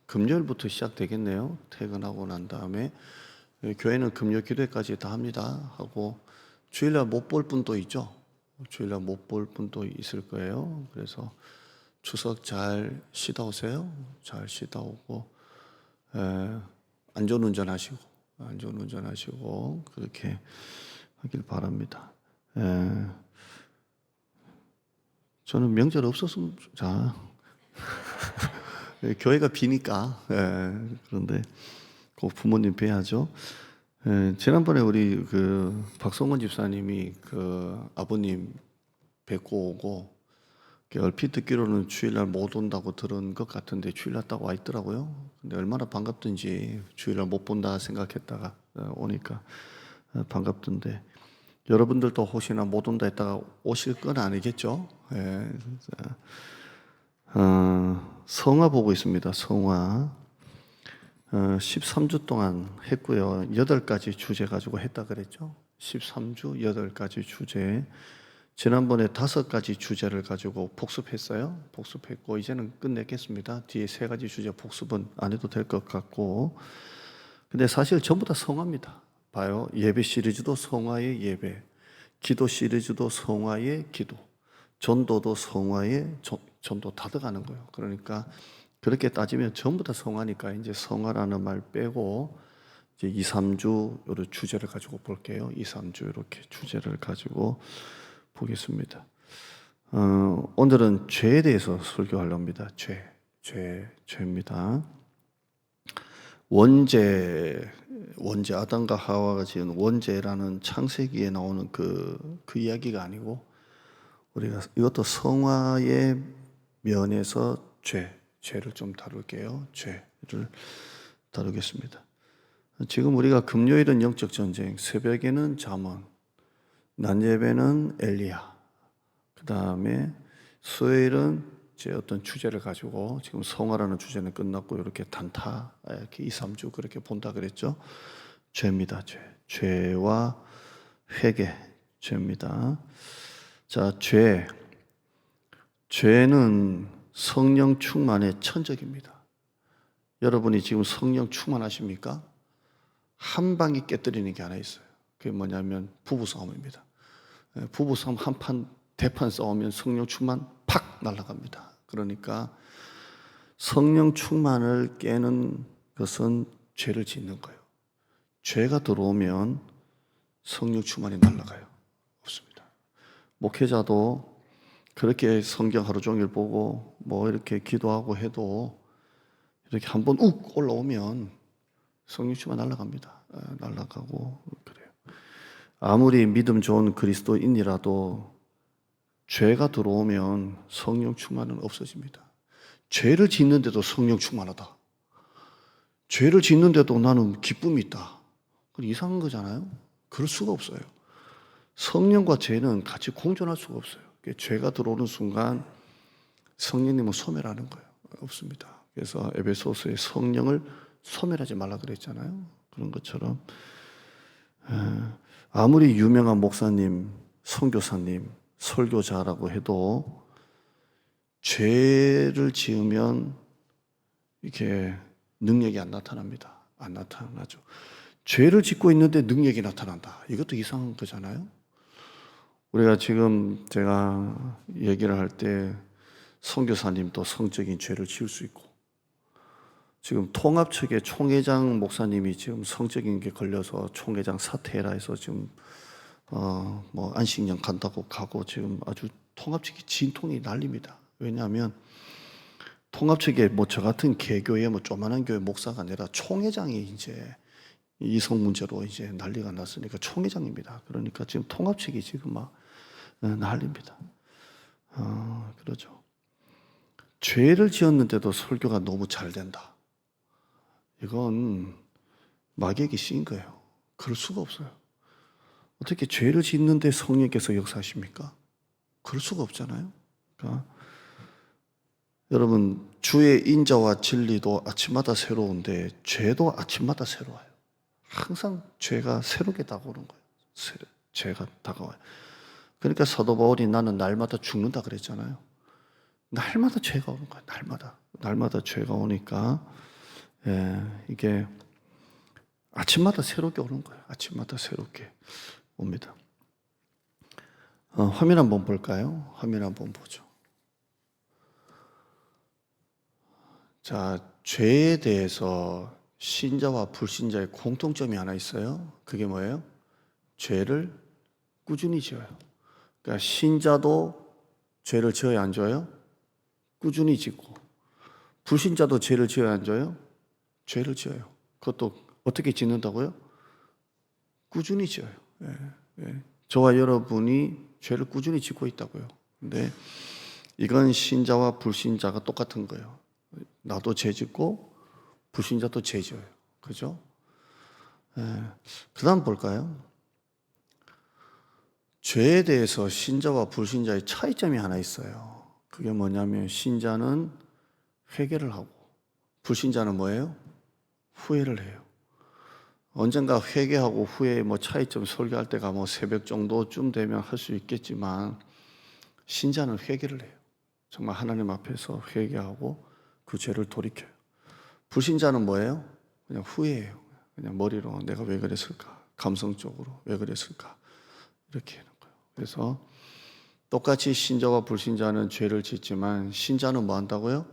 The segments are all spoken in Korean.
금요일부터 시작되겠네요. 퇴근하고 난 다음에 교회는 금요 기도회까지 다 합니다 하고 주일날 못 볼 분도 있죠. 주일날 못 볼 분도 있을 거예요. 그래서 추석 잘 쉬다 오세요. 잘 쉬다 오고 안전운전 하시고 그렇게 하길 바랍니다. 저는 명절 없었으면 교회가 비니까 그런데 꼭 부모님 뵈야죠. 지난번에 우리 그 박성원 집사님이 그 아버님 뵙고 오고 얼핏 듣기로는 주일날 못 온다고 들은 것 같은데 주일날 딱 와 있더라고요. 근데 얼마나 반갑든지 주일날 못 본다 생각했다가 오니까 반갑던데 여러분들도 혹시나 못 온다 했다가 오실 건 아니겠죠? 성화 보고 있습니다. 성화 13주 동안 했고요. 8가지 주제 가지고 했다 그랬죠. 13주 8가지 주제. 지난번에 5가지 주제를 가지고 복습했고 이제는 끝내겠습니다. 뒤에 3가지 주제 복습은 안 해도 될 것 같고, 근데 사실 전부 다 성화입니다. 봐요. 예배 시리즈도 성화의 예배, 기도 시리즈도 성화의 기도, 전도도 성화의 전도 다 들어가는 거예요. 그러니까 그렇게 따지면 전부 다 성화니까 이제 성화라는 말 빼고 이제 2, 3주 요런 주제를 가지고 볼게요. 2, 3주 이렇게 주제를 가지고 보겠습니다. 오늘은 죄에 대해서 설교하려 합니다. 죄입니다. 원죄 아담과 하와가 지은 원죄라는 창세기에 나오는 그 이야기가 아니고 우리가 이것도 성화의 면에서 죄를 좀 다룰게요. 죄를 다루겠습니다. 지금 우리가 금요일은 영적 전쟁, 새벽에는 잠언, 낮 예배는 엘리야, 그 다음에 수요일은 제 어떤 주제를 가지고 지금 성화라는 주제는 끝났고 이렇게 단타 이렇게 2, 3주 그렇게 본다 그랬죠. 죄입니다. 죄와 회개, 죄입니다. 자, 죄는 성령 충만의 천적입니다. 여러분이 지금 성령 충만하십니까? 한 방에 깨뜨리는 게 하나 있어요. 그게 뭐냐면 부부싸움입니다. 부부싸움 대판 싸우면 성령 충만 팍 날아갑니다. 그러니까 성령 충만을 깨는 것은 죄를 짓는 거예요. 죄가 들어오면 성령 충만이 날아가요. 없습니다. 목회자도 그렇게 성경 하루 종일 보고 뭐 이렇게 기도하고 해도 이렇게 한번 욱 올라오면 성령 충만 날아갑니다. 날아가고 그래요. 아무리 믿음 좋은 그리스도인이라도 죄가 들어오면 성령 충만은 없어집니다. 죄를 짓는데도 성령 충만하다. 죄를 짓는데도 나는 기쁨이 있다. 그건 이상한 거잖아요. 그럴 수가 없어요. 성령과 죄는 같이 공존할 수가 없어요. 죄가 들어오는 순간 성령님은 소멸하는 거예요. 없습니다. 그래서 에베소서에 성령을 소멸하지 말라 그랬잖아요. 그런 것처럼 아무리 유명한 목사님, 선교사님, 설교자라고 해도 죄를 지으면 이렇게 능력이 안 나타납니다. 안 나타나죠. 죄를 짓고 있는데 능력이 나타난다. 이것도 이상한 거잖아요. 우리가 지금 제가 얘기를 할 때 선교사님도 성적인 죄를 지을 수 있고 지금 통합 측의 총회장 목사님이 지금 성적인 게 걸려서 총회장 사퇴해라 해서 지금 뭐 안식년 간다고 가고 지금 아주 통합 측이 진통이 난립니다. 왜냐하면 통합 측에 뭐 저 같은 개교회 뭐 조만한 교회 목사가 아니라 총회장이 이제 이성 문제로 이제 난리가 났으니까 총회장입니다. 그러니까 지금 통합 측이 지금 막 난립니다. 그러죠. 죄를 지었는데도 설교가 너무 잘 된다. 이건 마귀에게 씌인 거예요. 그럴 수가 없어요. 어떻게 죄를 짓는데 성령께서 역사하십니까? 그럴 수가 없잖아요. 그러니까 여러분 주의 인자와 진리도 아침마다 새로운데 죄도 아침마다 새로워요. 항상 죄가 새롭게 다가오는 거예요. 죄가 다가와요. 그러니까 사도 바울이 나는 날마다 죽는다 그랬잖아요. 날마다 죄가 오는 거예요. 날마다 죄가 오니까 이게 아침마다 새롭게 오는 거예요. 아침마다 새롭게 옵니다. 화면 한번 볼까요? 화면 한번 보죠. 자, 죄에 대해서 신자와 불신자의 공통점이 하나 있어요. 그게 뭐예요? 죄를 꾸준히 지어요. 그러니까 신자도 죄를 지어야 안 지어요? 꾸준히 짓고. 불신자도 죄를 지어야 안 지어요? 죄를 지어요. 그것도 어떻게 짓는다고요? 꾸준히 지어요. 저와 여러분이 죄를 꾸준히 짓고 있다고요. 근데 이건 신자와 불신자가 똑같은 거예요. 나도 죄 짓고 불신자도 죄 지어요. 그죠? 그 다음 볼까요? 죄에 대해서 신자와 불신자의 차이점이 하나 있어요. 그게 뭐냐면 신자는 회개를 하고 불신자는 뭐예요? 후회를 해요. 언젠가 회개하고 후회 차이점 설교할 때가 새벽 정도쯤 되면 할 수 있겠지만 신자는 회개를 해요. 정말 하나님 앞에서 회개하고 그 죄를 돌이켜요. 불신자는 뭐예요? 그냥 후회해요. 그냥 머리로 내가 왜 그랬을까? 감성적으로 왜 그랬을까? 이렇게 하는 거예요. 그래서 똑같이 신자와 불신자는 죄를 짓지만 신자는 뭐 한다고요?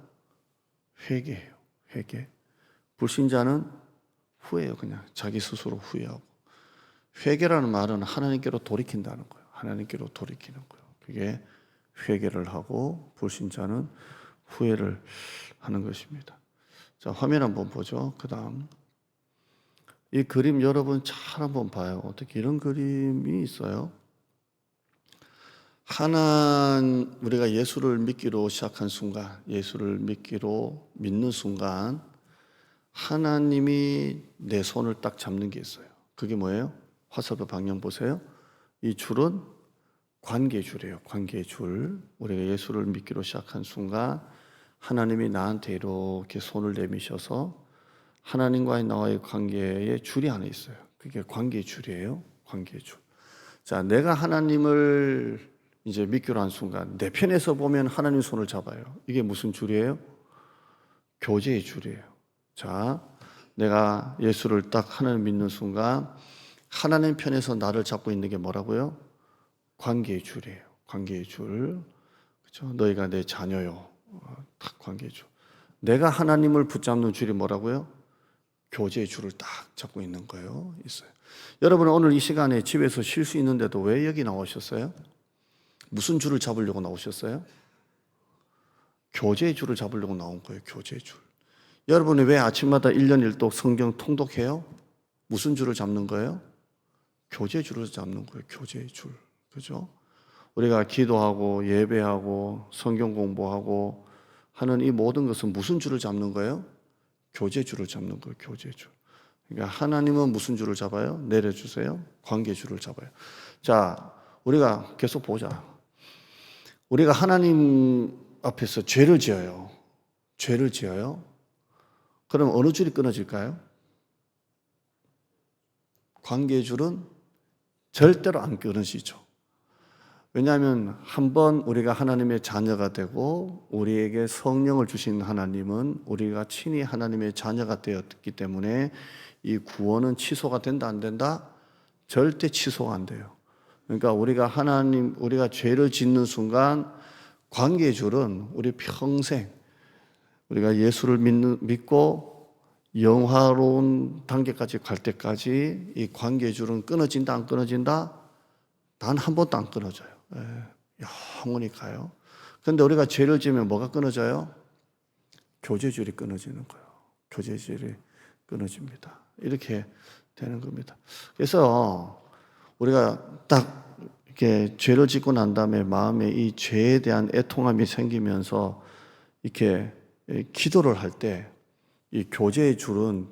회개해요. 회개. 불신자는 후회해요. 그냥 자기 스스로 후회하고. 회개라는 말은 하나님께로 돌이킨다는 거예요. 하나님께로 돌이키는 거예요. 그게 회개를 하고 불신자는 후회를 하는 것입니다. 자, 화면 한번 보죠. 그 다음. 이 그림 여러분 잘 한번 봐요. 어떻게 이런 그림이 있어요? 우리가 예수를 믿기로 시작한 순간, 예수를 믿는 순간, 하나님이 내 손을 딱 잡는 게 있어요. 그게 뭐예요? 화살표 방향 보세요. 이 줄은 관계줄이에요. 관계줄. 우리가 예수를 믿기로 시작한 순간, 하나님이 나한테 이렇게 손을 내미셔서 하나님과의 나와의 관계에 줄이 하나 있어요. 그게 관계줄이에요. 관계줄. 자, 내가 하나님을 이제 믿기로 한 순간 내 편에서 보면 하나님 손을 잡아요. 이게 무슨 줄이에요? 교제의 줄이에요. 자, 내가 예수를 딱 하나님 믿는 순간 하나님 편에서 나를 잡고 있는 게 뭐라고요? 관계의 줄이에요. 관계의 줄. 그렇죠? 너희가 내 자녀요. 딱 관계의 줄. 내가 하나님을 붙잡는 줄이 뭐라고요? 교제의 줄을 딱 잡고 있는 거예요. 있어요. 여러분 오늘 이 시간에 집에서 쉴 수 있는데도 왜 여기 나오셨어요? 무슨 줄을 잡으려고 나오셨어요? 교제의 줄을 잡으려고 나온 거예요. 교제의 줄. 여러분이 왜 아침마다 1년 1독 성경 통독해요? 무슨 줄을 잡는 거예요? 교제의 줄을 잡는 거예요. 교제의 줄. 그죠? 우리가 기도하고 예배하고 성경 공부하고 하는 이 모든 것은 무슨 줄을 잡는 거예요? 교제의 줄을 잡는 거예요. 교제의 줄. 그러니까 하나님은 무슨 줄을 잡아요? 내려주세요. 관계 줄을 잡아요. 자, 우리가 계속 보자. 우리가 하나님 앞에서 죄를 지어요. 죄를 지어요. 그럼 어느 줄이 끊어질까요? 관계의 줄은 절대로 안 끊어지죠. 왜냐하면 한번 우리가 하나님의 자녀가 되고 우리에게 성령을 주신 하나님은 우리가 친히 하나님의 자녀가 되었기 때문에 이 구원은 취소가 된다 안 된다? 절대 취소가 안 돼요. 그러니까 우리가 죄를 짓는 순간 관계의 줄은 우리 평생 우리가 예수를 믿고 영화로운 단계까지 갈 때까지 이 관계의 줄은 끊어진다 안 끊어진다? 단 한 번도 안 끊어져요. 영원히 가요. 그런데 우리가 죄를 지으면 뭐가 끊어져요? 교제줄이 끊어지는 거예요. 교제줄이 끊어집니다. 이렇게 되는 겁니다. 그래서 우리가 딱 이렇게 죄를 짓고 난 다음에 마음에 이 죄에 대한 애통함이 생기면서 이렇게 기도를 할 때 이 교제의 줄은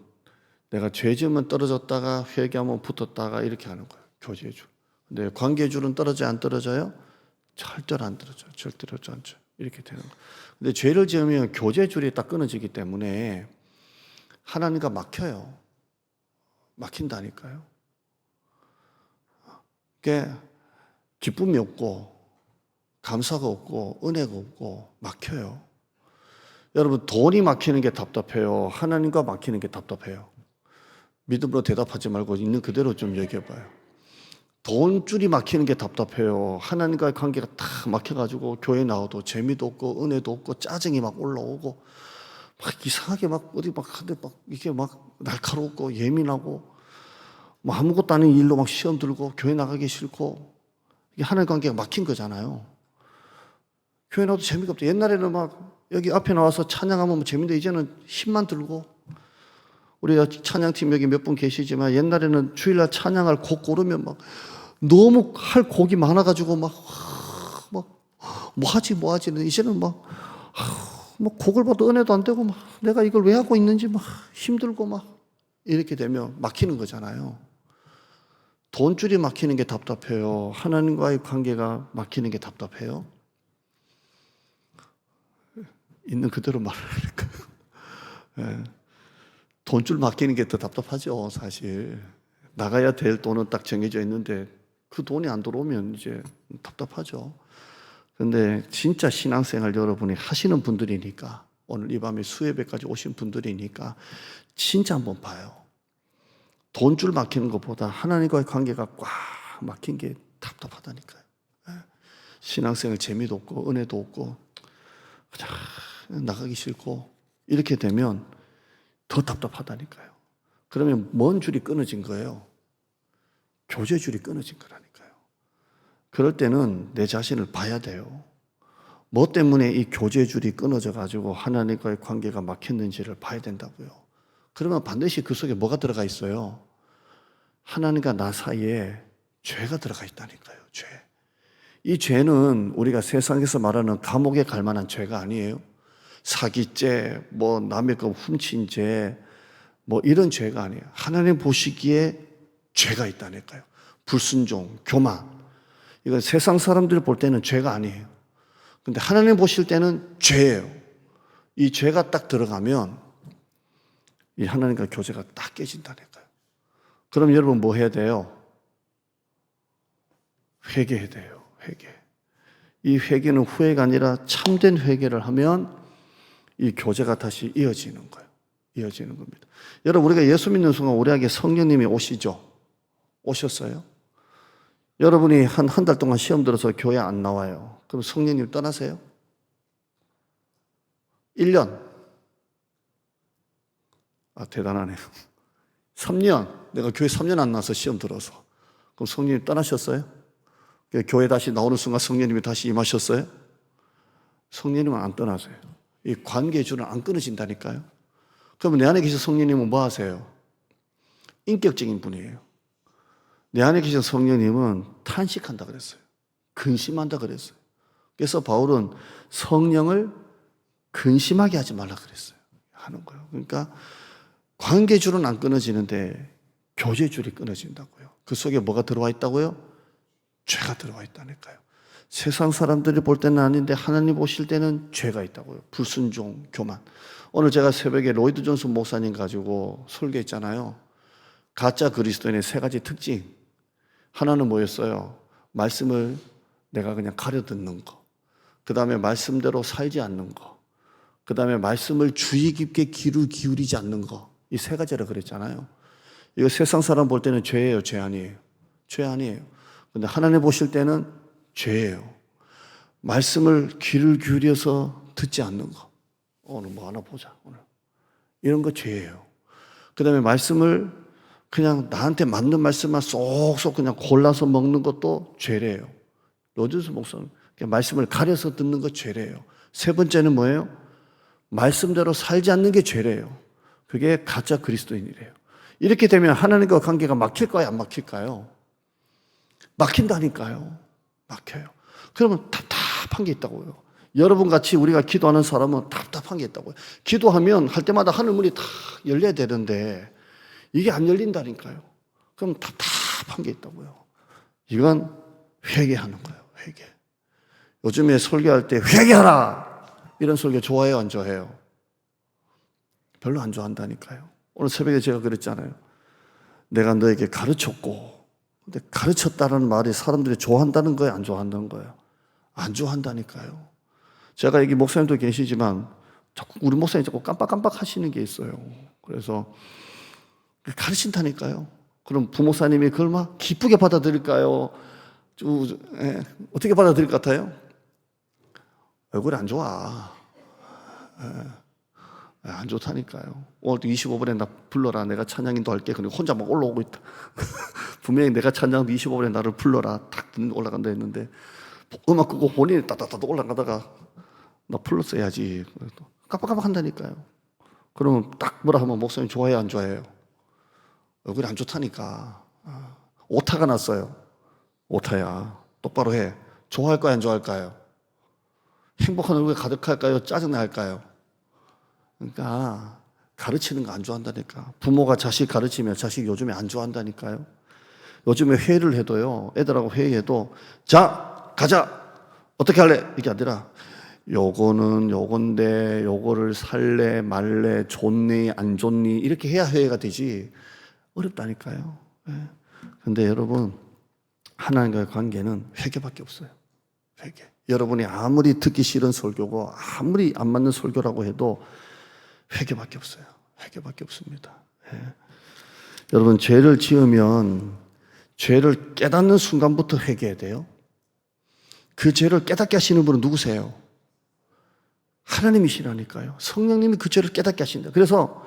내가 죄 지으면 떨어졌다가 회개하면 붙었다가 이렇게 하는 거예요. 교제의 줄. 근데 관계의 줄은 떨어져요? 안 떨어져요? 절대로 안 떨어져요. 절대로 않죠. 이렇게 되는 거예요. 근데 죄를 지으면 교제의 줄이 딱 끊어지기 때문에 하나님과 막혀요. 막힌다니까요. 그게 기쁨이 없고 감사가 없고 은혜가 없고 막혀요. 여러분, 돈이 막히는 게 답답해요? 하나님과 막히는 게 답답해요? 믿음으로 대답하지 말고 있는 그대로 좀 얘기해봐요. 돈줄이 막히는 게 답답해요? 하나님과의 관계가 다 막혀가지고 교회 나와도 재미도 없고 은혜도 없고 짜증이 막 올라오고 막 이상하게 막 어디 막 이게 막 날카롭고 예민하고 뭐 아무것도 아닌 일로 막 시험 들고 교회 나가기 싫고 이게 하나님 관계가 막힌 거잖아요. 교회 나와도 재미가 없다. 옛날에는 막 여기 앞에 나와서 찬양하면 뭐 재밌는데 이제는 힘만 들고 우리 찬양팀 여기 몇 분 계시지만 옛날에는 주일날 찬양할 곡 고르면 막 너무 할 곡이 많아가지고 막 뭐 하지 이제는 막 곡을 봐도 은혜도 안 되고 막 내가 이걸 왜 하고 있는지 막 힘들고 막 이렇게 되면 막히는 거잖아요. 돈줄이 막히는 게 답답해요? 하나님과의 관계가 막히는 게 답답해요? 있는 그대로 말하니까요. 네. 돈줄 막히는 게 더 답답하죠, 사실. 나가야 될 돈은 딱 정해져 있는데 그 돈이 안 들어오면 이제 답답하죠. 그런데 진짜 신앙생활 여러분이 하시는 분들이니까 오늘 이 밤에 수예배까지 오신 분들이니까 진짜 한번 봐요. 돈줄 막히는 것보다 하나님과의 관계가 꽉 막힌 게 답답하다니까요. 신앙생활 재미도 없고 은혜도 없고 그냥 나가기 싫고 이렇게 되면 더 답답하다니까요. 그러면 뭔 줄이 끊어진 거예요? 교제줄이 끊어진 거라니까요. 그럴 때는 내 자신을 봐야 돼요. 뭐 때문에 이 교제줄이 끊어져 가지고 하나님과의 관계가 막혔는지를 봐야 된다고요. 그러면 반드시 그 속에 뭐가 들어가 있어요? 하나님과 나 사이에 죄가 들어가 있다니까요. 죄. 이 죄는 우리가 세상에서 말하는 감옥에 갈 만한 죄가 아니에요. 사기죄, 뭐 남의 거 훔친 죄, 뭐 이런 죄가 아니에요. 하나님 보시기에 죄가 있다니까요. 불순종, 교만. 이건 세상 사람들이 볼 때는 죄가 아니에요. 근데 하나님 보실 때는 죄예요. 이 죄가 딱 들어가면 이 하나님과 교제가 딱 깨진다니까요. 그럼 여러분 뭐 해야 돼요? 회개해야 돼요. 회개. 이 회개는 후회가 아니라 참된 회개를 하면 이 교제가 다시 이어지는 거예요. 이어지는 겁니다. 여러분, 우리가 예수 믿는 순간 우리에게 성령님이 오시죠? 오셨어요? 여러분이 한 달 동안 시험 들어서 교회 안 나와요. 그럼 성령님 떠나세요? 1년. 대단하네요. 3년. 내가 교회 3년 안 나와서 시험 들어서. 그럼 성령님 떠나셨어요? 교회 다시 나오는 순간 성령님이 다시 임하셨어요? 성령님은 안 떠나세요. 이 관계줄은 안 끊어진다니까요. 그러면 내 안에 계신 성령님은 뭐 하세요? 인격적인 분이에요. 내 안에 계신 성령님은 탄식한다 그랬어요. 근심한다 그랬어요. 그래서 바울은 성령을 근심하게 하지 말라 그랬어요. 하는 거예요. 그러니까 관계줄은 안 끊어지는데 교제줄이 끊어진다고요. 그 속에 뭐가 들어와 있다고요? 죄가 들어와 있다니까요. 세상 사람들이 볼 때는 아닌데 하나님 보실 때는 죄가 있다고요. 불순종, 교만. 오늘 제가 새벽에 로이드 존슨 목사님 가지고 설교했잖아요. 가짜 그리스도인의 세 가지 특징. 하나는 뭐였어요? 말씀을 내가 그냥 가려 듣는 거. 그 다음에 말씀대로 살지 않는 거. 그 다음에 말씀을 주의 깊게 귀를 기울이지 않는 거. 이 세 가지라 그랬잖아요. 이거 세상 사람 볼 때는 죄예요, 죄 아니에요? 죄 아니에요. 근데 하나님 보실 때는 죄예요. 말씀을 귀를 기울여서 듣지 않는 거. 오늘 뭐 하나 보자, 오늘. 이런 거 죄예요. 그 다음에 말씀을 그냥 나한테 맞는 말씀만 쏙쏙 그냥 골라서 먹는 것도 죄래요. 로드스 목사는 말씀을 가려서 듣는 거 죄래요. 세 번째는 뭐예요? 말씀대로 살지 않는 게 죄래요. 그게 가짜 그리스도인이래요. 이렇게 되면 하나님과 관계가 막힐까요? 안 막힐까요? 막힌다니까요. 막혀요. 그러면 답답한 게 있다고요. 여러분 같이 우리가 기도하는 사람은 답답한 게 있다고요. 기도하면 할 때마다 하늘문이 다 열려야 되는데 이게 안 열린다니까요. 그럼 답답한 게 있다고요. 이건 회개하는 거예요. 회개. 요즘에 설교할 때 회개하라! 이런 설교 좋아해요? 안 좋아해요? 별로 안 좋아한다니까요. 오늘 새벽에 제가 그랬잖아요. 내가 너에게 가르쳤고 근데 가르쳤다는 말이 사람들이 좋아한다는 거예요? 안 좋아한다는 거예요? 안 좋아한다니까요. 제가 여기 목사님도 계시지만 자꾸 우리 목사님 자꾸 깜빡깜빡 하시는 게 있어요. 그래서 가르친다니까요. 그럼 부목사님이 그걸 막 기쁘게 받아들일까요? 어떻게 받아들일 것 같아요? 얼굴이 안 좋아. 안 좋다니까요. 오늘도 25분에 나 불러라. 내가 찬양인도 할게. 근데 혼자 막 올라오고 있다. 분명히 내가 찬양도 25분에 나를 불러라. 탁 올라간다 했는데 음악 끄고 본인이 따다다다 올라가다가 나 불렀어야지. 깜빡깜빡 한다니까요. 그러면 딱 뭐라 하면 목사님 좋아해요, 안 좋아해요? 얼굴이 안 좋다니까. 오타가 났어요. 오타야. 똑바로 해. 좋아할까요, 안 좋아할까요? 행복한 얼굴에 가득할까요? 짜증나 할까요? 그러니까 가르치는 거 안 좋아한다니까. 부모가 자식 가르치면 자식 요즘에 안 좋아한다니까요. 요즘에 회의를 해도요, 애들하고 회의해도 자, 가자. 어떻게 할래? 이게 아니라 요거는 요건데 요거를 살래 말래 좋니 안 좋니 이렇게 해야 회의가 되지. 어렵다니까요. 근데 여러분, 하나님과의 관계는 회개밖에 없어요. 회개. 여러분이 아무리 듣기 싫은 설교고 아무리 안 맞는 설교라고 해도 회개밖에 없어요. 회개밖에 없습니다. 여러분, 죄를 지으면 죄를 깨닫는 순간부터 회개해야 돼요. 그 죄를 깨닫게 하시는 분은 누구세요? 하나님이시라니까요. 성령님이 그 죄를 깨닫게 하신다. 그래서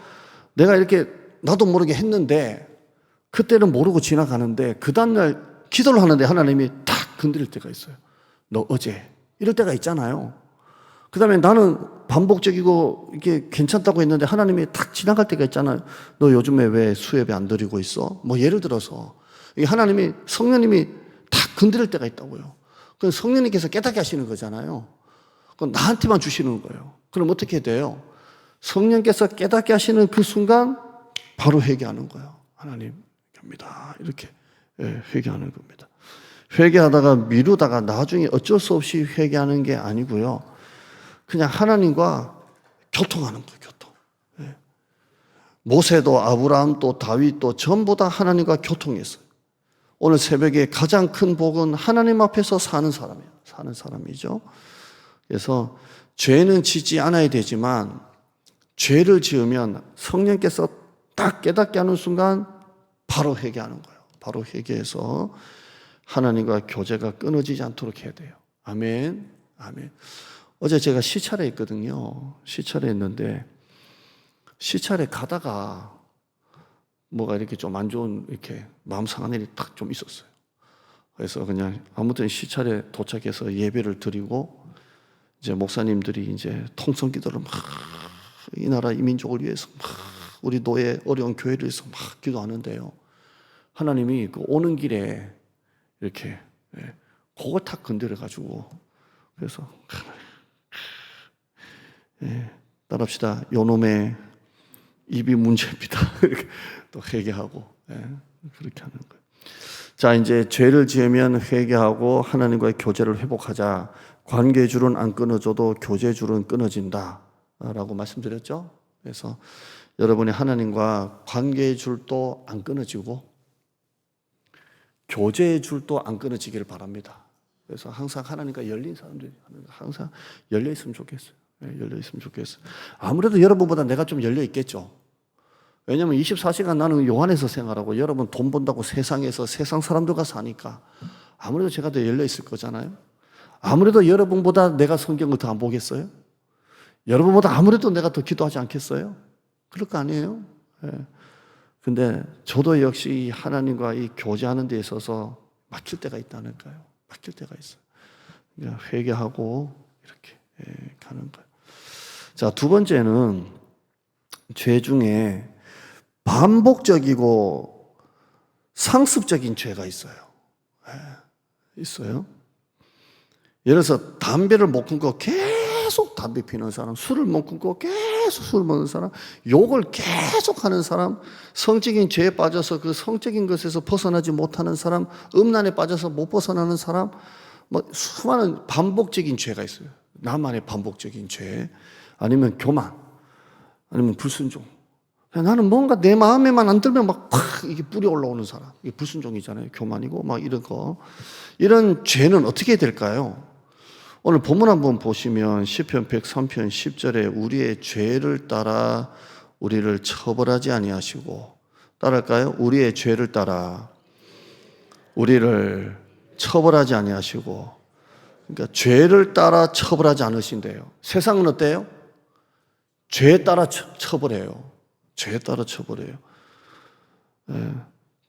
내가 이렇게 나도 모르게 했는데 그때는 모르고 지나가는데 그 다음날 기도를 하는데 하나님이 탁 건드릴 때가 있어요. 너 어제 이럴 때가 있잖아요. 그 다음에 나는 반복적이고 이게 괜찮다고 했는데 하나님이 탁 지나갈 때가 있잖아요. 너 요즘에 왜 수예배 안 드리고 있어? 뭐 예를 들어서 하나님이 성령님이 탁 건드릴 때가 있다고요. 그건 성령님께서 깨닫게 하시는 거잖아요. 그건 나한테만 주시는 거예요. 그럼 어떻게 돼요? 성령께서 깨닫게 하시는 그 순간 바로 회개하는 거예요. 하나님 합니다. 이렇게 회개하는 겁니다. 회개하다가 미루다가 나중에 어쩔 수 없이 회개하는 게 아니고요. 그냥 하나님과 교통하는 거예요. 교통. 모세도 아브라함도 다윗도 전부 다 하나님과 교통했어요. 오늘 새벽에 가장 큰 복은 하나님 앞에서 사는 사람이에요. 사는 사람이죠. 그래서 죄는 짓지 않아야 되지만 죄를 지으면 성령께서 딱 깨닫게 하는 순간 바로 회개하는 거예요. 바로 회개해서 하나님과 교제가 끊어지지 않도록 해야 돼요. 아멘. 아멘. 어제 제가 시찰에 있거든요. 시찰에 있는데 시찰에 가다가 뭐가 이렇게 좀 안 좋은 이렇게 마음 상한 일이 딱 좀 있었어요. 그래서 그냥 아무튼 시찰에 도착해서 예배를 드리고 이제 목사님들이 이제 통성 기도를 막 이 나라 이 민족을 위해서 막 우리 노예 어려운 교회를 위해서 막 기도하는데요. 하나님이 그 오는 길에 이렇게 그걸 탁 건드려가지고 그래서 따라합시다. 요놈의 입이 문제입니다. 이렇게 또 회개하고 그렇게 하는 거예요. 자, 이제 죄를 지으면 회개하고 하나님과의 교제를 회복하자. 관계의 줄은 안 끊어져도 교제의 줄은 끊어진다라고 말씀드렸죠. 그래서 여러분이 하나님과 관계의 줄도 안 끊어지고 교제의 줄도 안 끊어지기를 바랍니다. 그래서 항상 하나님과 열린 사람들이 항상 열려 있으면 좋겠어요. 열려 있으면 좋겠어요. 아무래도 여러분보다 내가 좀 열려 있겠죠. 왜냐하면 24시간 나는 요 안에서 생활하고 여러분 돈 번다고 세상에서 세상 사람들과 사니까 아무래도 제가 더 열려 있을 거잖아요. 아무래도 여러분보다 내가 성경을 더 안 보겠어요? 여러분보다 아무래도 내가 더 기도하지 않겠어요? 그럴 거 아니에요? 근데 저도 역시 하나님과 이 교제하는 데 있어서 막힐 때가 있다니까요. 막힐 때가 있어요. 그러니까 회개하고 이렇게 가는 거예요. 자, 두 번째는 죄 중에 반복적이고 상습적인 죄가 있어요. 있어요. 예를 들어서 담배를 못 끊고 계속 담배 피우는 사람, 술을 못 끊고 계속 술 먹는 사람, 욕을 계속 하는 사람, 성적인 죄에 빠져서 그 성적인 것에서 벗어나지 못하는 사람, 음란에 빠져서 못 벗어나는 사람, 뭐 수많은 반복적인 죄가 있어요. 나만의 반복적인 죄, 아니면 교만, 아니면 불순종. 나는 뭔가 내 마음에만 안 들면 막 이게 뿌리 올라오는 사람, 이게 불순종이잖아요. 교만이고 막 이런 거. 이런 죄는 어떻게 해야 될까요? 오늘 본문 한번 보시면 시편 103편 10절에 우리의 죄를 따라 우리를 처벌하지 아니하시고, 따라할까요? 우리의 죄를 따라 우리를 처벌하지 아니하시고, 그러니까 죄를 따라 처벌하지 않으신대요. 세상은 어때요? 죄에 따라 처벌해요. 죄에 따라 처벌해요.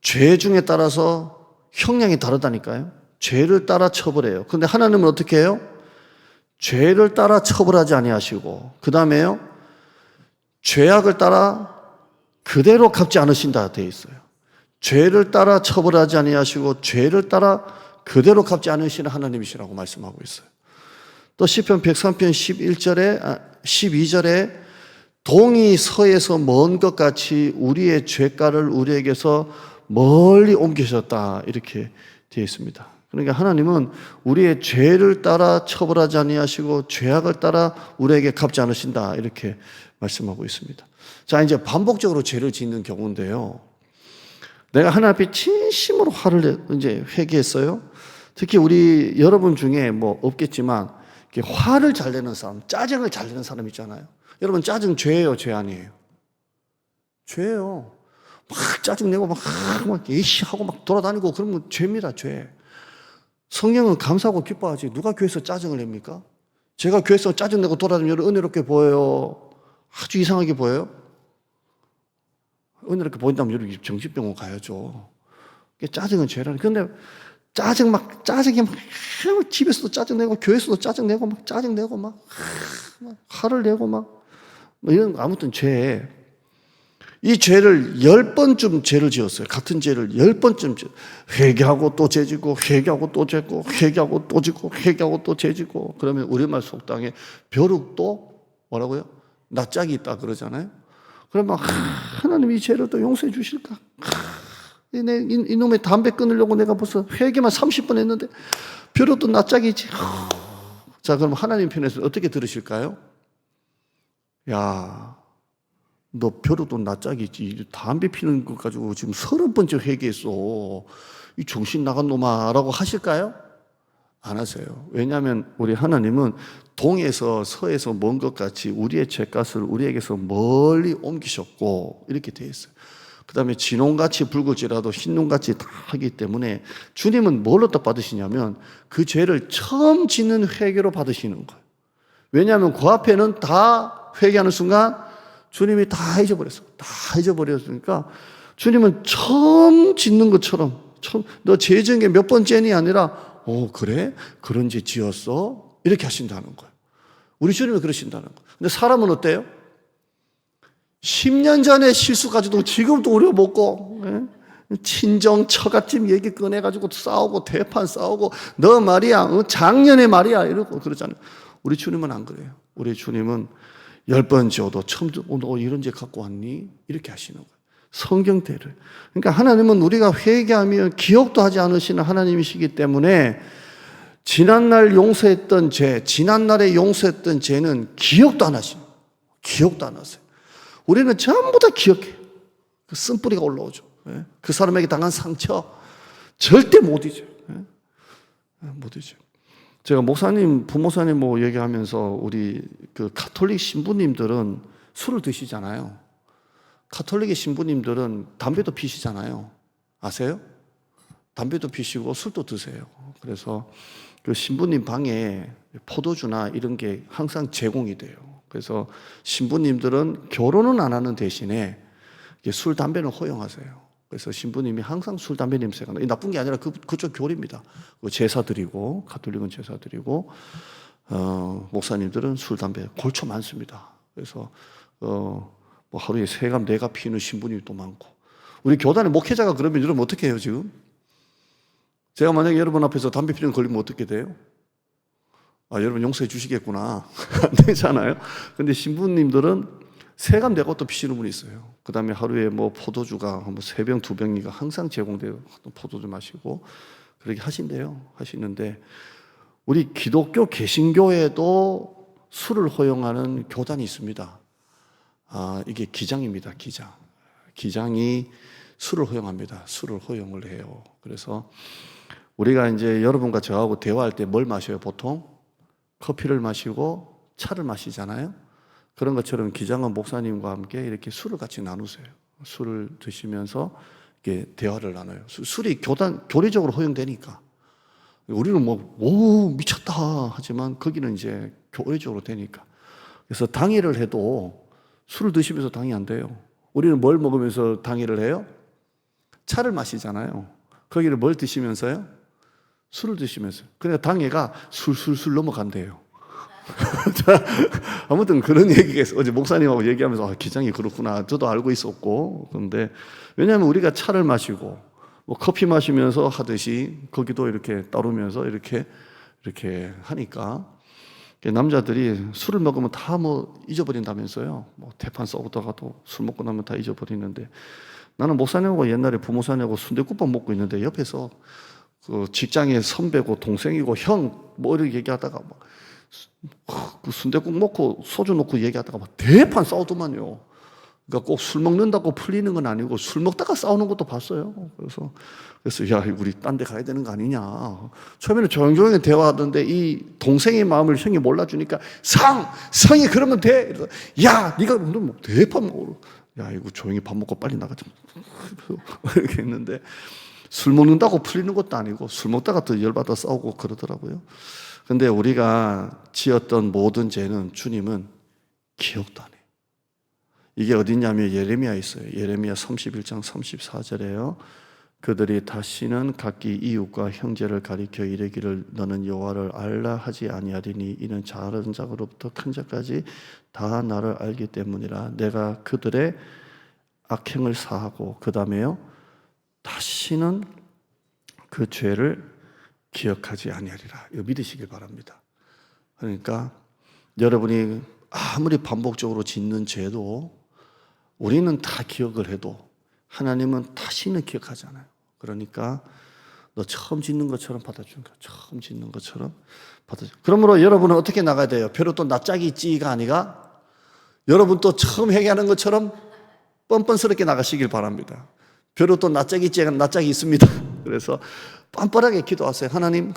죄 중에 따라서 형량이 다르다니까요. 죄를 따라 처벌해요. 그런데 하나님은 어떻게 해요? 죄를 따라 처벌하지 아니하시고, 그 다음에요, 죄악을 따라 그대로 갚지 않으신다 되어 있어요. 죄를 따라 처벌하지 아니하시고 죄를 따라 그대로 갚지 않으시는 하나님이시라고 말씀하고 있어요. 또 시편 103편 12절에 동이 서에서 먼 것 같이 우리의 죄가를 우리에게서 멀리 옮기셨다, 이렇게 되어 있습니다. 그러니까 하나님은 우리의 죄를 따라 처벌하지 아니하시고 죄악을 따라 우리에게 갚지 않으신다, 이렇게 말씀하고 있습니다. 자, 이제 반복적으로 죄를 짓는 경우인데요, 내가 하나님 앞에 진심으로 화를 이제 회개했어요. 특히 우리 여러분 중에 뭐 없겠지만 화를 잘 내는 사람, 짜증을 잘 내는 사람 있잖아요. 여러분, 짜증 죄예요, 죄 아니에요? 죄예요. 막 짜증내고 막 예시하고 막 돌아다니고 그러면 죄입니다, 죄. 성령은 감사하고 기뻐하지 누가 교회에서 짜증을 냅니까? 제가 교회에서 짜증내고 돌아다니면 은혜롭게 보여요? 아주 이상하게 보여요? 은혜롭게 보인다면 여러분 정신병원 가야죠. 짜증은 죄라니. 그런데 짜증이 막 집에서도 짜증내고 교회에서도 짜증내고 막 짜증내고 막 화를 내고 막 이런 아무튼 죄. 이 죄를 10번쯤 죄를 지었어요. 같은 죄를 10번쯤 회개하고 또 죄지고 회개하고 또 죄고 회개하고 또 지고 회개하고 또 죄지고, 그러면 우리말 속담에 벼룩도 뭐라고요? 낯짝이 있다 그러잖아요. 그러면 하나님 이 죄를 또 용서해 주실까? 이놈의 담배 끊으려고 내가 벌써 회개만 30번 했는데 벼룩도 낯짝이지. 자, 그럼 하나님 편에서 어떻게 들으실까요? 야, 너 벼룩도 낯짝이지. 담배 피는 것 가지고 지금 30번째 회개했어. 이 정신 나간 놈아 라고 하실까요? 안 하세요. 왜냐하면 우리 하나님은 동에서 서에서 먼 것 같이 우리의 죄값을 우리에게서 멀리 옮기셨고, 이렇게 되어 있어요. 그 다음에 진홍같이 붉을지라도 흰눈같이 다 하기 때문에 주님은 뭘로 또 받으시냐면 그 죄를 처음 짓는 회개로 받으시는 거예요. 왜냐하면 그 앞에는 다 회개하는 순간 주님이 다 잊어버렸어. 다 잊어버렸으니까 주님은 처음 짓는 것처럼, 너 죄 지은 게 몇 번째니 아니라 그래? 그런 죄 지었어? 이렇게 하신다는 거예요. 우리 주님이 그러신다는 거예요. 근데 사람은 어때요? 10년 전에 실수가지고 지금도 우려먹고, 친정 처갓집 얘기 꺼내가지고 싸우고 대판 싸우고 너 말이야, 작년에 말이야 이러고 그러잖아요. 우리 주님은 안 그래요. 우리 주님은 10번 지어도 처음부터 너 이런 죄 갖고 왔니? 이렇게 하시는 거예요. 성경대를. 그러니까 하나님은 우리가 회개하면 기억도 하지 않으시는 하나님이시기 때문에 지난날 용서했던 죄, 지난날에 용서했던 죄는 기억도 안 하시는 거예요. 기억도 안 하세요. 우리는 전부 다 기억해요. 그 쓴뿌리가 올라오죠. 그 사람에게 당한 상처 절대 못 잊어요. 못 잊어요. 제가 부목사님 뭐 얘기하면서 우리 그 가톨릭 신부님들은 술을 드시잖아요. 가톨릭의 신부님들은 담배도 피시잖아요. 아세요? 담배도 피시고 술도 드세요. 그래서 그 신부님 방에 포도주나 이런 게 항상 제공이 돼요. 그래서 신부님들은 결혼은 안 하는 대신에 술, 담배는 허용하세요. 그래서 신부님이 항상 술, 담배 냄새가 나요. 나쁜 게 아니라 그쪽 교리입니다. 제사 드리고, 가톨릭은 제사 드리고, 목사님들은 술, 담배, 골초 많습니다. 그래서, 뭐 하루에 3갑, 4갑 피우는 신부님이 또 많고. 우리 교단의 목회자가 그러면 여러분 어떻게 해요, 지금? 제가 만약에 여러분 앞에서 담배 피우는 거 걸리면 어떻게 돼요? 여러분 용서해 주시겠구나. 안 되잖아요. 근데 신부님들은 3갑, 4갑 피시는 분이 있어요. 그 다음에 하루에 뭐 포도주가 뭐 3병, 2병이가 항상 제공돼요. 포도주 마시고. 그렇게 하시는데, 우리 기독교 개신교에도 술을 허용하는 교단이 있습니다. 이게 기장입니다, 기장. 기장이 술을 허용합니다. 술을 허용을 해요. 그래서 우리가 이제 여러분과 저하고 대화할 때 뭘 마셔요, 보통? 커피를 마시고 차를 마시잖아요. 그런 것처럼 기장은 목사님과 함께 이렇게 술을 같이 나누세요. 술을 드시면서 이렇게 대화를 나눠요. 술이 교리적으로 허용되니까. 우리는 오, 미쳤다 하지만 거기는 이제 교리적으로 되니까. 그래서 당회를 해도 술을 드시면서 당회 안 돼요. 우리는 뭘 먹으면서 당회를 해요? 차를 마시잖아요. 거기를 뭘 드시면서요? 술을 드시면서. 그러니까 당회가 술술술 넘어간대요. 자, 아무튼 그런 얘기가 있어요. 어제 목사님하고 얘기하면서 기장이 그렇구나. 저도 알고 있었고. 그런데 왜냐하면 우리가 차를 마시고 뭐 커피 마시면서 하듯이 거기도 이렇게 따르면서 이렇게 하니까 남자들이 술을 먹으면 다 뭐 잊어버린다면서요. 뭐 대판 싸우다가도 술 먹고 나면 다 잊어버리는데 나는 목사님하고 옛날에 부모사님하고 순댓국밥 먹고 있는데 옆에서 그 직장의 선배고 동생이고 형 뭐 이렇게 얘기하다가 그 순댓국 먹고 소주 놓고 얘기하다가 막 대판 싸우더만요. 그러니까 꼭 술 먹는다고 풀리는 건 아니고 술 먹다가 싸우는 것도 봤어요. 그래서 야, 우리 딴 데 가야 되는 거 아니냐. 처음에는 조용조용히 대화하던데 이 동생의 마음을 형이 몰라주니까 성이 그러면 돼. 그래서 야, 네가 뭐 대판 먹으러. 야, 이거 조용히 밥 먹고 빨리 나가자. 이렇게 했는데 술 먹는다고 풀리는 것도 아니고 술 먹다가 더 열받아 싸우고 그러더라고요. 근데 우리가 지었던 모든 죄는 주님은 기억도 안 해요. 이게 어디냐면 예레미야에 있어요. 예레미야 31장 34절에요. 그들이 다시는 각기 이웃과 형제를 가리켜 이르기를 너는 여호와를 알라 하지 아니하리니 이는 작은 자로부터 큰 자까지 다 나를 알기 때문이라. 내가 그들의 악행을 사하고 그 다음에요 다시는 그 죄를 기억하지 아니하리라. 이거 믿으시길 바랍니다. 그러니까 여러분이 아무리 반복적으로 짓는 죄도 우리는 다 기억을 해도 하나님은 다시는 기억하지 않아요. 그러니까 너 처음 짓는 것처럼 받아주는 거야. 처음 짓는 것처럼 받아주는 거야. 그러므로 여러분은 어떻게 나가야 돼요? 별로 또 낯짝이 있지가 아니가 여러분 또 처음 회개하는 것처럼 뻔뻔스럽게 나가시길 바랍니다. 별로 또 낯짝이 있습니다. 그래서 뻔뻔하게 기도하세요. 하나님,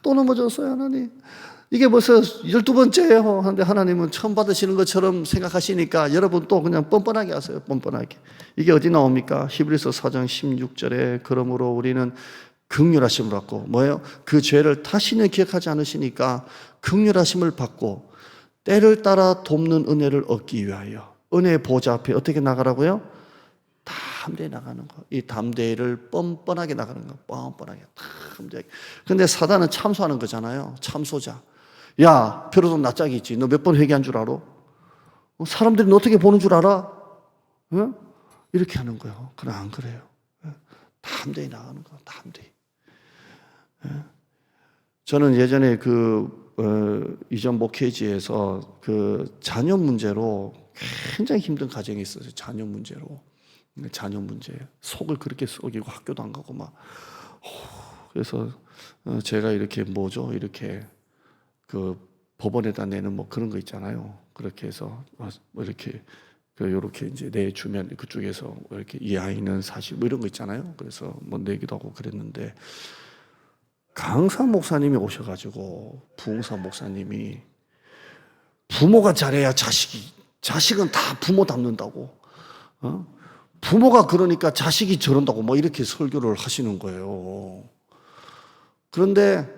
또 넘어졌어요, 하나님. 이게 벌써 12번째예요. 하는데 하나님은 처음 받으시는 것처럼 생각하시니까 여러분 또 그냥 뻔뻔하게 하세요. 뻔뻔하게. 이게 어디 나옵니까? 히브리서 4장 16절에 그러므로 우리는 긍휼하심을 받고 뭐예요? 그 죄를 다시는 기억하지 않으시니까 긍휼하심을 받고 때를 따라 돕는 은혜를 얻기 위하여 은혜의 보좌 앞에 어떻게 나가라고요? 담대히 나가는 거. 이 담대히를 뻔뻔하게 나가는 거. 뻔뻔하게. 담대하게. 근데 사단은 참소하는 거잖아요. 참소자. 야, 표로도 낯짝이 있지. 너 몇 번 회개한 줄 알아? 사람들이 너 어떻게 보는 줄 알아? 어? 이렇게 하는 거예요. 그래, 안 그래요. 담대히 나가는 거. 담대히. 저는 예전에 이전 목회지에서 그 자녀 문제로 굉장히 힘든 가정이 있었어요. 자녀 문제로. 자녀 문제, 속을 그렇게 썩이고 학교도 안 가고 막. 그래서 제가 이렇게 이렇게 그 법원에다 내는 뭐 그런 거 있잖아요. 그렇게 해서 뭐 이렇게 요렇게 이제 내주면 그쪽에서 이렇게 이 아이는 사실 뭐 이런 거 있잖아요. 그래서 뭐 내기도 하고 그랬는데 강사 목사님이 오셔가지고 부흥사 목사님이 부모가 잘해야 자식은 다 부모 닮는다고. 부모가 그러니까 자식이 저런다고 뭐 이렇게 설교를 하시는 거예요. 그런데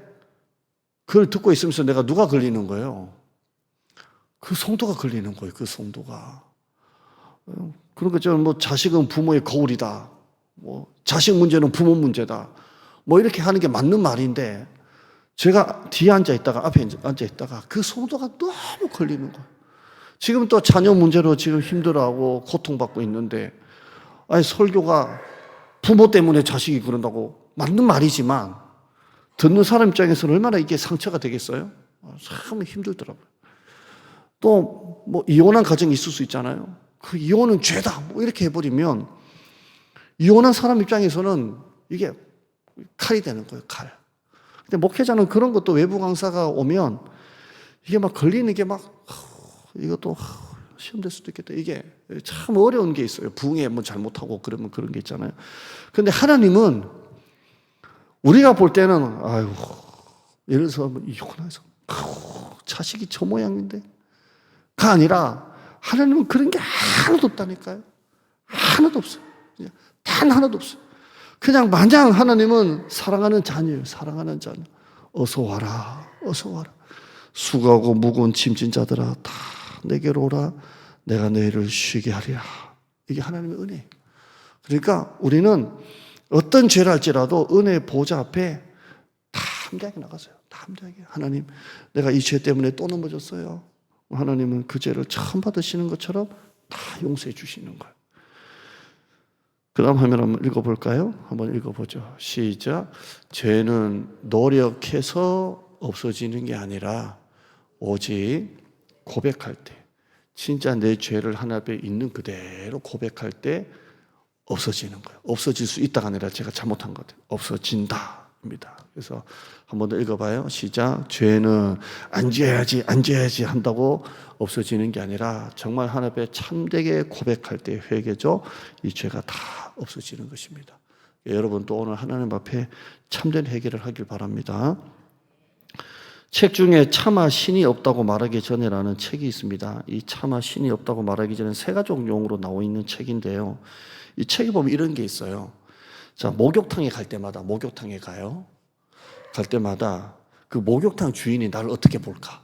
그걸 듣고 있으면서 내가 누가 걸리는 거예요? 그 성도가 걸리는 거예요. 그 성도가. 그러니까 저는 뭐 자식은 부모의 거울이다. 뭐 자식 문제는 부모 문제다. 뭐 이렇게 하는 게 맞는 말인데 제가 뒤에 앉아 있다가 앞에 앉아 있다가 그 성도가 너무 걸리는 거예요. 지금 또 자녀 문제로 지금 힘들어하고 고통받고 있는데 아니 설교가 부모 때문에 자식이 그런다고 맞는 말이지만 듣는 사람 입장에서는 얼마나 이게 상처가 되겠어요? 참 힘들더라고요. 또 뭐 이혼한 가정이 있을 수 있잖아요. 그 이혼은 죄다 뭐 이렇게 해버리면 이혼한 사람 입장에서는 이게 칼이 되는 거예요. 칼. 근데 목회자는 그런 것도 외부 강사가 오면 이게 막 걸리는 게 막 이것도 시험 될 수도 있겠다. 이게 참 어려운 게 있어요. 부흥에 뭐 잘못하고 그러면 그런 게 있잖아요. 근데 하나님은 우리가 볼 때는 예를 들어서 이혼해서 자식이 저 모양인데. 가 아니라 하나님은 그런 게 하나도 없다니까요. 하나도 없어요. 단 하나도 없어요. 그냥 마냥 하나님은 사랑하는 자녀예요. 사랑하는 자녀. 어서 와라. 어서 와라. 수고하고 무거운 짐진 자들아 다 내게로 오라. 내가 너희를 쉬게 하리라. 이게 하나님의 은혜예요. 그러니까 우리는 어떤 죄를 할지라도 은혜의 보좌 앞에 다 함께하게 나가세요. 다 함께하게. 하나님, 내가 이 죄 때문에 또 넘어졌어요. 하나님은 그 죄를 처음 받으시는 것처럼 다 용서해 주시는 거예요. 그 다음 화면 한번 읽어볼까요? 한번 읽어보죠. 시작. 죄는 노력해서 없어지는 게 아니라 오직 고백할 때, 진짜 내 죄를 하나님 앞에 있는 그대로 고백할 때 없어지는 거예요. 없어질 수 있다가 아니라 제가 잘못한 것 같아요. 없어진다입니다. 그래서 한 번 더 읽어봐요. 시작. 죄는 안 지어야지 한다고 없어지는 게 아니라 정말 하나님 앞에 참되게 고백할 때 회개죠. 이 죄가 다 없어지는 것입니다. 여러분 또 오늘 하나님 앞에 참된 회개를 하길 바랍니다. 책 중에 차마 신이 없다고 말하기 전에라는 책이 있습니다. 이 차마 신이 없다고 말하기 전에 세 가족 용어로 나와 있는 책인데요. 이 책에 보면 이런 게 있어요. 자, 목욕탕에 갈 때마다 목욕탕에 가요. 갈 때마다 그 목욕탕 주인이 나를 어떻게 볼까?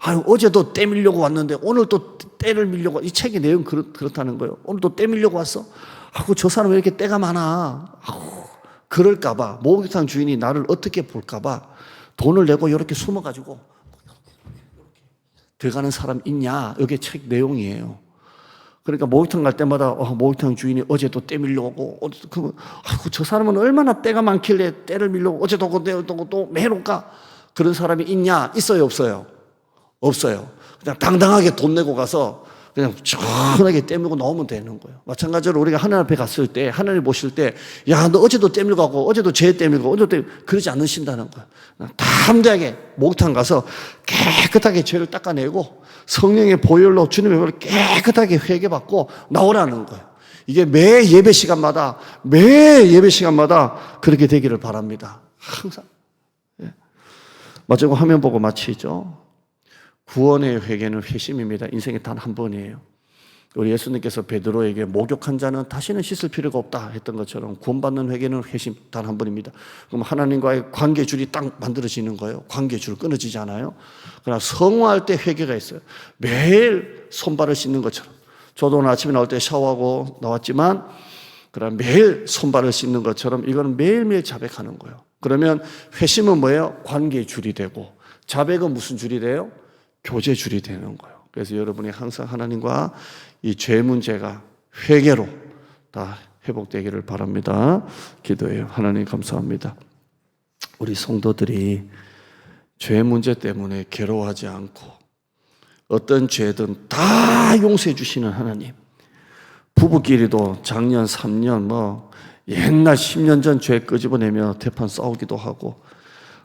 아유, 어제도 때 밀려고 왔는데 오늘 또 때를 밀려고, 이 책의 내용 그렇다는 거예요. 오늘 또 때 밀려고 왔어? 아우, 저 사람 왜 이렇게 때가 많아? 아우, 그럴까봐, 목욕탕 주인이 나를 어떻게 볼까봐 돈을 내고 이렇게 숨어가지고 들어가는 사람 있냐? 이게 책 내용이에요. 그러니까 목욕탕 갈 때마다 목욕탕 주인이 어제도 때 밀려오고, 그러면 아이고, 저 사람은 얼마나 때가 많길래 때를 밀려오고 어제도 오고 내일도 오고 또 매일 올까? 그런 사람이 있냐? 있어요, 없어요? 없어요. 그냥 당당하게 돈 내고 가서 그냥 시원하게 때 밀고 나오면 되는 거예요. 마찬가지로 우리가 하나님 앞에 갔을 때, 하나님 보실 때, 야, 너 어제도 때 밀고 가고 어제도 죄 때 밀고 어제도 때, 그러지 않으신다는 거예요. 담대하게 목욕탕 가서 깨끗하게 죄를 닦아내고 성령의 보혈로 주님의 보혈로 깨끗하게 회개받고 나오라는 거예요. 이게 매 예배 시간마다 그렇게 되기를 바랍니다. 항상. 마지막 화면 보고 마치죠. 구원의 회개는 회심입니다. 인생에 단 한 번이에요. 우리 예수님께서 베드로에게 목욕한 자는 다시는 씻을 필요가 없다 했던 것처럼 구원받는 회개는 회심 단 한 번입니다. 그럼 하나님과의 관계줄이 딱 만들어지는 거예요. 관계줄 끊어지지 않아요. 그러나 성화할 때 회개가 있어요. 매일 손발을 씻는 것처럼. 저도 오늘 아침에 나올 때 샤워하고 나왔지만 그러나 매일 손발을 씻는 것처럼 이거는 매일매일 자백하는 거예요. 그러면 회심은 뭐예요? 관계줄이 되고, 자백은 무슨 줄이 돼요? 교제줄이 되는 거예요. 그래서 여러분이 항상 하나님과 이 죄 문제가 회개로 다 회복되기를 바랍니다. 기도해요. 하나님 감사합니다. 우리 성도들이 죄 문제 때문에 괴로워하지 않고 어떤 죄든 다 용서해 주시는 하나님. 부부끼리도 작년 3년 옛날 10년 전 죄 끄집어내며 대판 싸우기도 하고,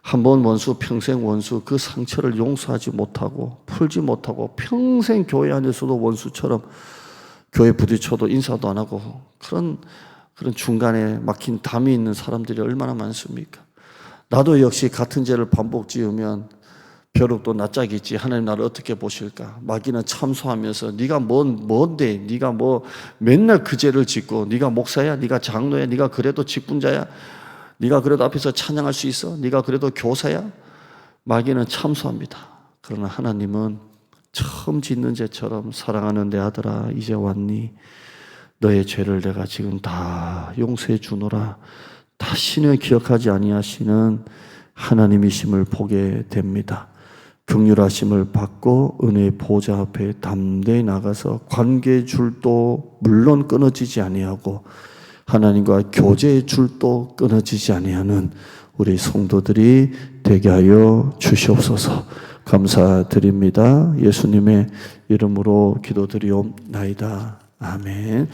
한 번 원수 평생 원수, 그 상처를 용서하지 못하고 풀지 못하고 평생 교회 안에서도 원수처럼 교회 부딪혀도 인사도 안 하고 그런 중간에 막힌 담이 있는 사람들이 얼마나 많습니까? 나도 역시 같은 죄를 반복 지으면 벼룩도 낯짝이 있지 하나님 나를 어떻게 보실까? 마귀는 참소하면서 네가 뭔데? 네가 맨날 그 죄를 짓고, 네가 목사야? 네가 장로야? 네가 그래도 직분자야? 네가 그래도 앞에서 찬양할 수 있어? 네가 그래도 교사야? 마귀는 참소합니다. 그러나 하나님은 처음 짓는 죄처럼 사랑하는 내 아들아 이제 왔니? 너의 죄를 내가 지금 다 용서해 주노라. 다시는 기억하지 아니하시는 하나님이심을 보게 됩니다. 긍휼하심을 받고 은혜의 보좌 앞에 담대히 나가서 관계의 줄도 물론 끊어지지 아니하고 하나님과 교제의 줄도 끊어지지 아니하는 우리 성도들이 되게 하여 주시옵소서. 감사드립니다. 예수님의 이름으로 기도드리옵나이다. 아멘.